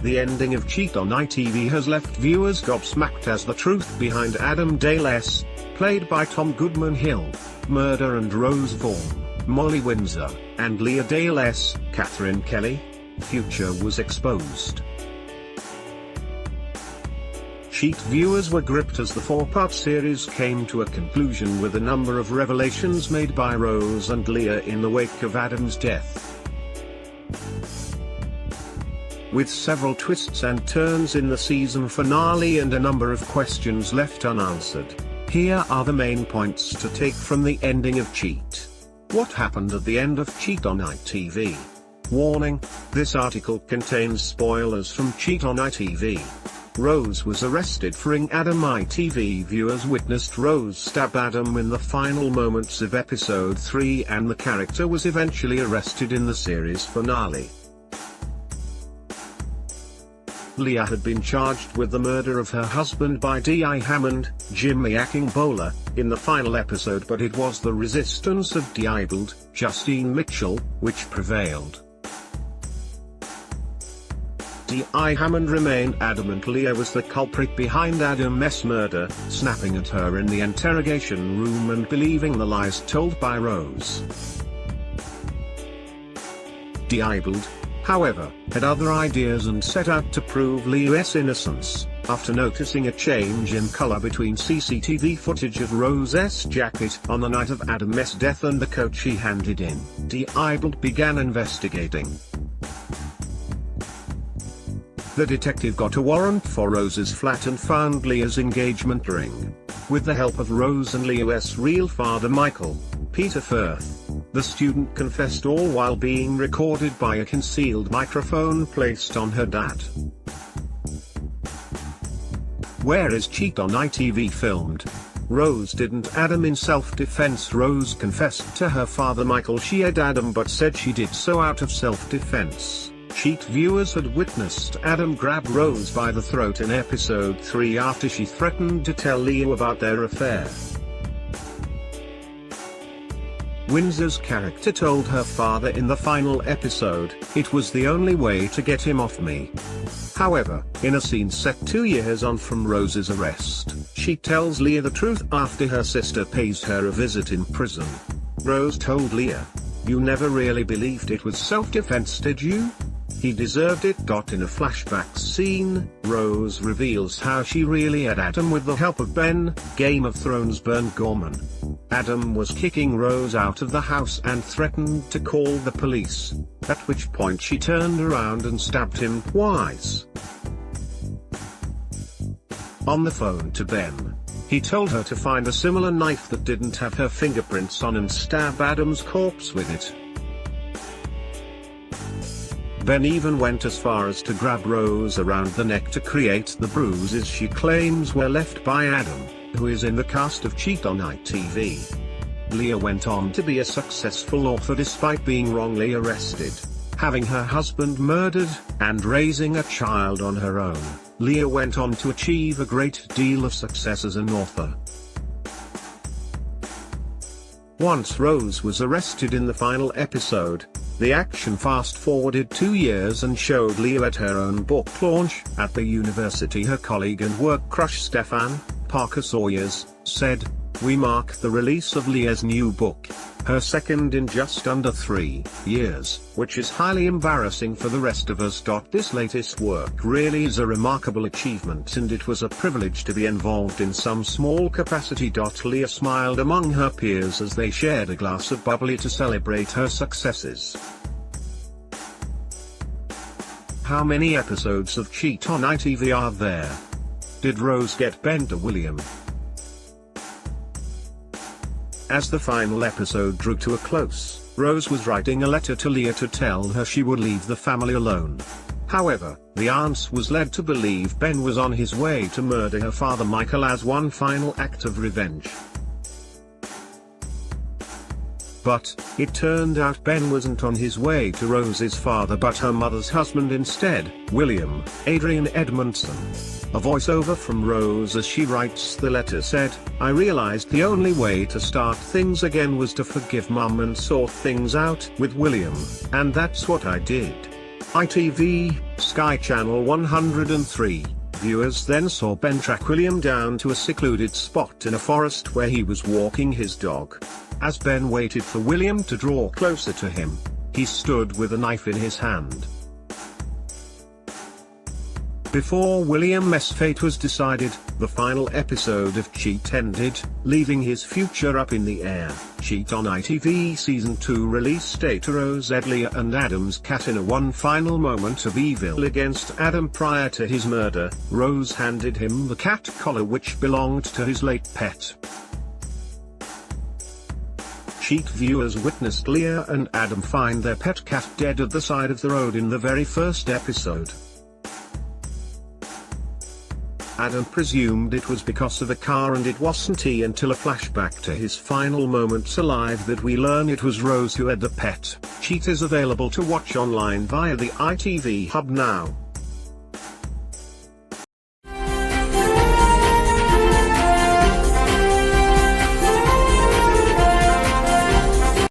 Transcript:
The ending of Cheat on ITV has left viewers gobsmacked as the truth behind Adam Dale's, played by Tom Goodman-Hill, murder and Rose Vaughan, Molly Windsor, and Leah Dale's, Katherine Kelly, future was exposed. Cheat viewers were gripped as the four-part series came to a conclusion with a number of revelations made by Rose and Leah in the wake of Adam's death. With several twists and turns in the season finale and a number of questions left unanswered, here are the main points to take from the ending of Cheat. What happened at the end of Cheat on ITV? Warning: this article contains spoilers from Cheat on ITV. Rose was arrested freeing Adam. ITV viewers witnessed Rose stab Adam in the final moments of episode 3, and the character was eventually arrested in the series finale. Leah had been charged with the murder of her husband by D.I. Hammond, Jimmy Akingbola, in the final episode, but it was the resistance of Diabled, Justine Mitchell, which prevailed. D.I. Hammond remained adamant Leah was the culprit behind Adam's murder, snapping at her in the interrogation room and believing the lies told by Rose. Diabled, however, had other ideas and set out to prove Leah's innocence. After noticing a change in color between CCTV footage of Rose's jacket on the night of Adam's death and the coat she handed in, Diabled began investigating. The detective got a warrant for Rose's flat and found Leah's engagement ring. With the help of Rose and Leah's real father Michael, Peter Firth, the student confessed, all while being recorded by a concealed microphone placed on her dad. Where is Cheat on ITV filmed? Rose didn't Adam in self-defense. Rose confessed to her father Michael she had Adam, but said she did so out of self-defense. Cheat viewers had witnessed Adam grab Rose by the throat in episode 3 after she threatened to tell Leah about their affair. Windsor's character told her father in the final episode, "It was the only way to get him off me." However, in a scene set 2 years on from Rose's arrest, she tells Leah the truth after her sister pays her a visit in prison. Rose told Leah, "You never really believed it was self-defense, did you? He deserved it." In a flashback scene, Rose reveals how she really had Adam with the help of Ben, Game of Thrones Burn Gorman. Adam was kicking Rose out of the house and threatened to call the police, at which point she turned around and stabbed him twice. On the phone to Ben, he told her to find a similar knife that didn't have her fingerprints on and stab Adam's corpse with it. Ben even went as far as to grab Rose around the neck to create the bruises she claims were left by Adam, who is in the cast of Cheat on ITV. Leah went on to be a successful author despite being wrongly arrested, having her husband murdered, and raising a child on her own. Leah went on to achieve a great deal of success as an author. Once Rose was arrested in the final episode, the action fast-forwarded 2 years and showed Leah at her own book launch. At the university, her colleague and work crush Stefan, Parker Sawyers, said, "We mark the release of Leah's new book, her second in just under 3 years, which is highly embarrassing for the rest of us. This latest work really is a remarkable achievement, and it was a privilege to be involved in some small capacity." Leah smiled among her peers as they shared a glass of bubbly to celebrate her successes. How many episodes of Cheat on ITV are there? Did Rose get Ben to William? As the final episode drew to a close, Rose was writing a letter to Leah to tell her she would leave the family alone. However, the aunt was led to believe Ben was on his way to murder her father Michael as one final act of revenge. But, it turned out Ben wasn't on his way to Rose's father but her mother's husband instead, William, Adrian Edmondson. A voiceover from Rose as she writes the letter said, "I realized the only way to start things again was to forgive Mum and sort things out with William, and that's what I did." ITV, Sky Channel 103. Viewers then saw Ben track William down to a secluded spot in a forest where he was walking his dog. As Ben waited for William to draw closer to him, he stood with a knife in his hand. Before William's fate was decided, the final episode of Cheat ended, leaving his future up in the air. Cheat on ITV Season 2 release date: Rose, Leah and Adam's cat. In a one final moment of evil against Adam prior to his murder, Rose handed him the cat collar which belonged to his late pet. Cheat viewers witnessed Leah and Adam find their pet cat dead at the side of the road in the very first episode. Adam presumed it was because of a car, and it wasn't until a flashback to his final moments alive that we learn it was Rose who had the pet. Cheat is available to watch online via the ITV Hub now.